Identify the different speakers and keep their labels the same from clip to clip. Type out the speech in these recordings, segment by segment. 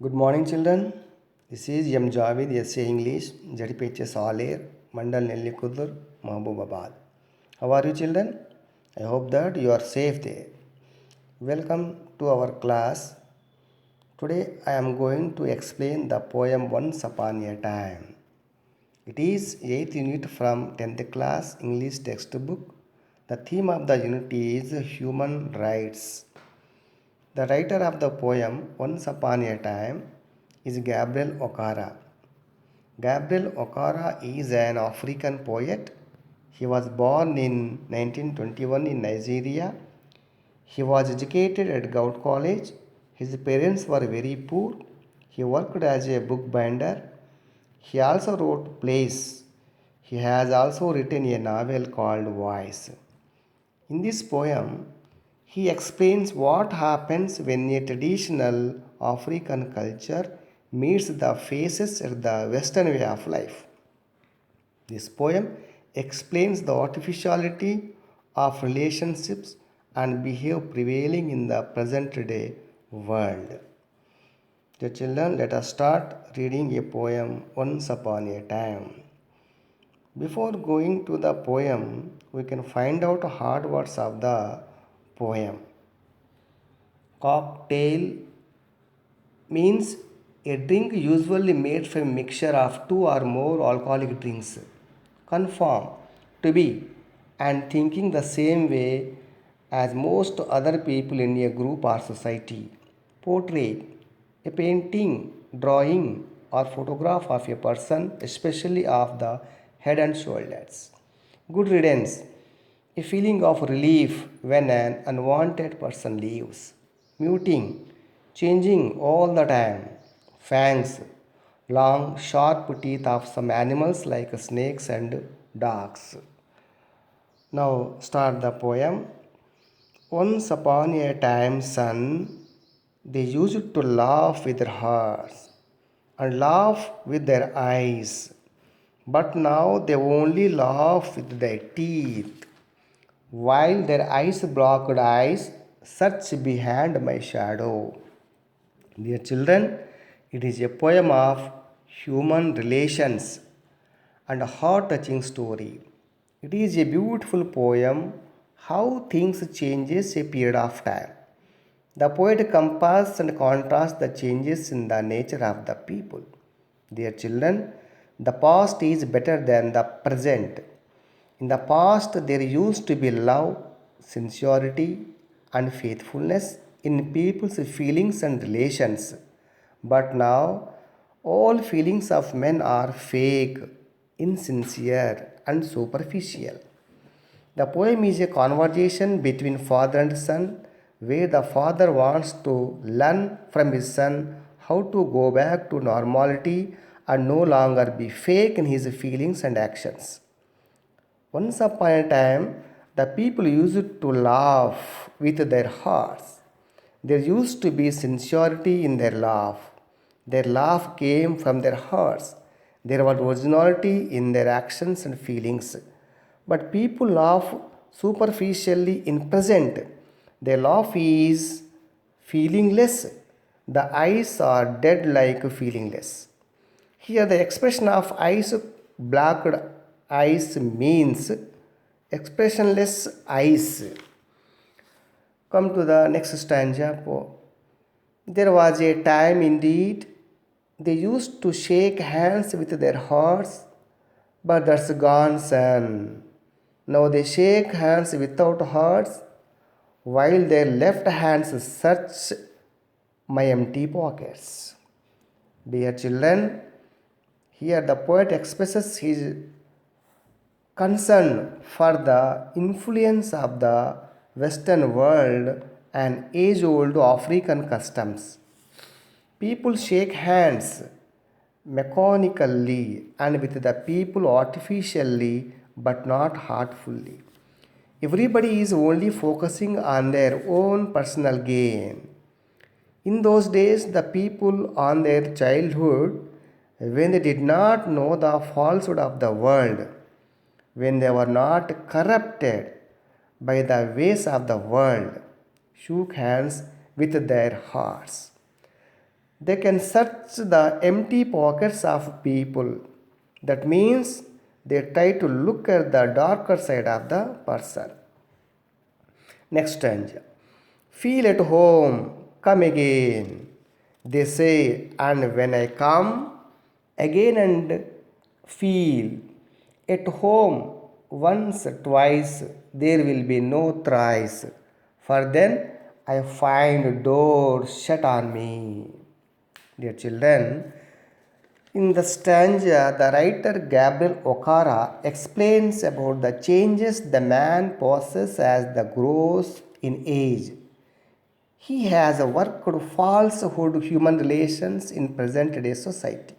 Speaker 1: Good morning, children. This is M. Javid, SA English, JDPH Saler, Mandal Nellikudur, Mahbubabad. How are you, children? I hope that you are safe there. Welcome to our class. Today I am going to explain the poem Once Upon a Time. It is 8th unit from 10th class English textbook. The theme of the unit is human rights. The writer of the poem Once Upon a Time is Gabriel Okara. Gabriel Okara is an African poet. He was born in 1921 in Nigeria. He was educated at Gout College. His parents were very poor. He worked as a bookbinder. He also wrote plays. He has also written a novel called Voice. In this poem, he explains what happens when a traditional African culture meets the faces at the Western way of life. This poem explains the artificiality of relationships and behavior prevailing in the present day world. Dear children, let us start reading a poem Once Upon a Time. Before going to the poem, we can find out hard words of the poem. Cocktail means a drink usually made from a mixture of two or more alcoholic drinks. Conform, to be, and thinking the same way as most other people in a group or society. Portrait, a painting, drawing, or photograph of a person, especially of the head and shoulders. Good riddance, a feeling of relief when an unwanted person leaves. Muting, changing all the time. Fangs, long, sharp teeth of some animals like snakes and dogs. Now start the poem. Once upon a time, son, they used to laugh with their hearts and laugh with their eyes, but now they only laugh with their teeth, while their eyes blocked eyes search behind my shadow. Dear children, it is a poem of human relations and a heart-touching story. It is a beautiful poem how things changes a period of time. The poet compares and contrasts the changes in the nature of the people. Dear children, the past is better than the present. In the past, there used to be love, sincerity, and faithfulness in people's feelings and relations. But now, all feelings of men are fake, insincere, and superficial. The poem is a conversation between father and son, where the father wants to learn from his son how to go back to normality and no longer be fake in his feelings and actions. Once upon a time, the people used to laugh with their hearts. There used to be sincerity in their laugh. Their laugh came from their hearts. There was originality in their actions and feelings. But people laugh superficially in present. Their laugh is feelingless. The eyes are dead like feelingless. Here the expression of eyes, blocked eyes means expressionless eyes. Come to the next stanza. There was a time indeed they used to shake hands with their hearts, but that's gone, son. Now they shake hands without hearts, while their left hands search my empty pockets. Dear children, here the poet expresses his concern for the influence of the Western world and age old African customs. People shake hands mechanically and with the people artificially but not heartfully. Everybody is only focusing on their own personal gain. In those days, the people on their childhood, when they did not know the falsehood of the world, when they were not corrupted by the ways of the world, shook hands with their hearts. They can search the empty pockets of people. That means they try to look at the darker side of the person. Next stanza. Feel at home, come again. They say, and when I come again and feel at home once, twice, there will be no thrice. For then I find doors shut on me. Dear children, in the stanza, the writer Gabriel Okara explains about the changes the man possesses as the grows in age. He has worked falsehood human relations in present day society.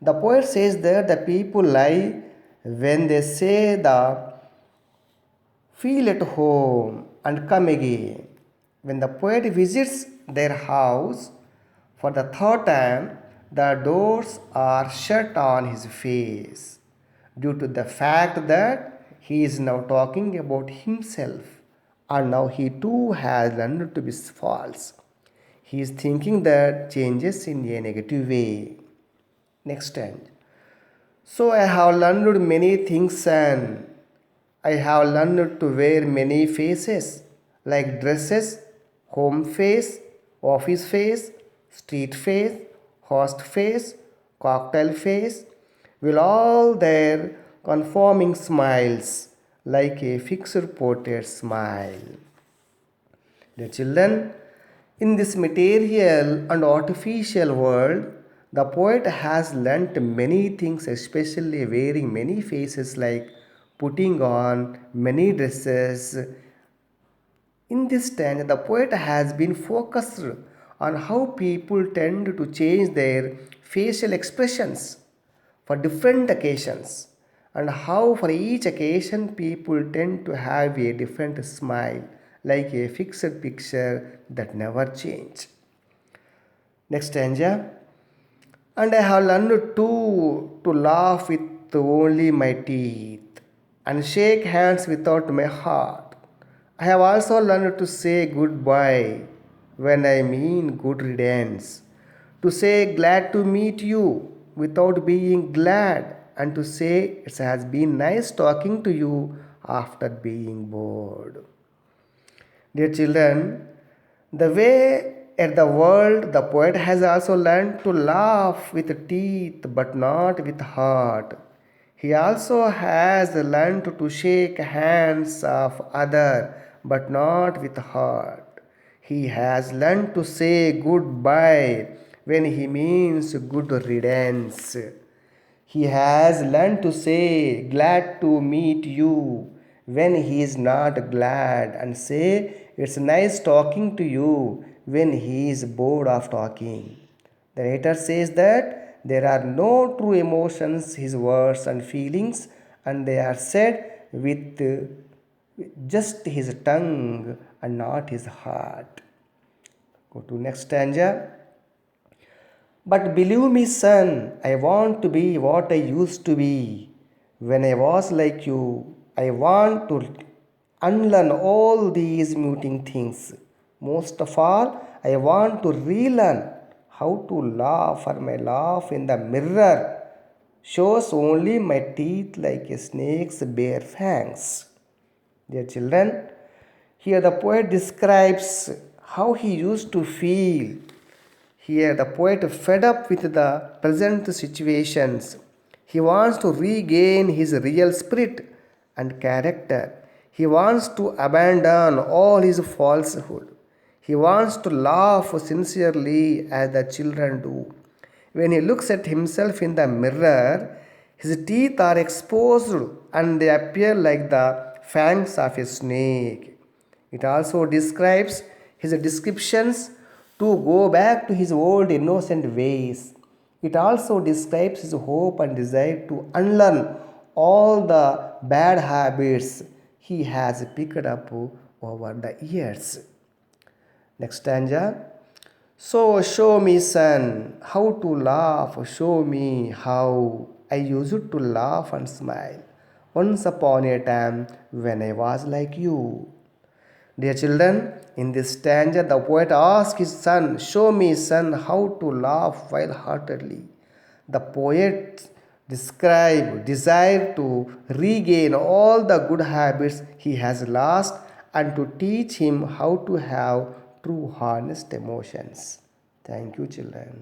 Speaker 1: The poet says that the people lie when they say the feel at home and come again. When the poet visits their house for the third time, the doors are shut on his face due to the fact that he is now talking about himself and now he too has learned to be false. He is thinking that changes in a negative way. Next time. So I have learned many things and I have learned to wear many faces like dresses, home face, office face, street face, host face, cocktail face, will all their conforming smiles like a fixed portrait smile. Dear children, in this material and artificial world, the poet has learnt many things, especially wearing many faces like putting on many dresses. In this stanza, the poet has been focused on how people tend to change their facial expressions for different occasions and how for each occasion people tend to have a different smile like a fixed picture that never change. Next stanza. And I have learned to laugh with only my teeth and shake hands without my heart. I have also learned to say goodbye when I mean good riddance, to say glad to meet you without being glad, and to say it has been nice talking to you after being bored. Dear children, the way at the world, the poet has also learned to laugh with teeth but not with heart. He also has learned to shake hands of other but not with heart. He has learned to say goodbye when he means good riddance. He has learned to say glad to meet you when he is not glad and say it's nice talking to you when he is bored of talking. The writer says that there are no true emotions, his words and feelings, and they are said with just his tongue and not his heart. Go to next stanza. But believe me, son, I want to be what I used to be. When I was like you, I want to unlearn all these muting things. Most of all, I want to relearn how to laugh, for my laugh in the mirror shows only my teeth like a snake's bare fangs. Dear children, here the poet describes how he used to feel. Here, the poet, fed up with the present situations, he wants to regain his real spirit and character. He wants to abandon all his falsehood. He wants to laugh sincerely as the children do. When he looks at himself in the mirror, his teeth are exposed and they appear like the fangs of a snake. It also describes his descriptions to go back to his old innocent ways. It also describes his hope and desire to unlearn all the bad habits he has picked up over the years. Next stanza. So show me, son, how to laugh. Show me how I used to laugh and smile once upon a time when I was like you. Dear children, In this stanza, the poet asks his son, "Show me, son, how to laugh while heartedly." The poet describes desire to regain all the good habits he has lost and to teach him how to have true honest emotions. Thank you, children.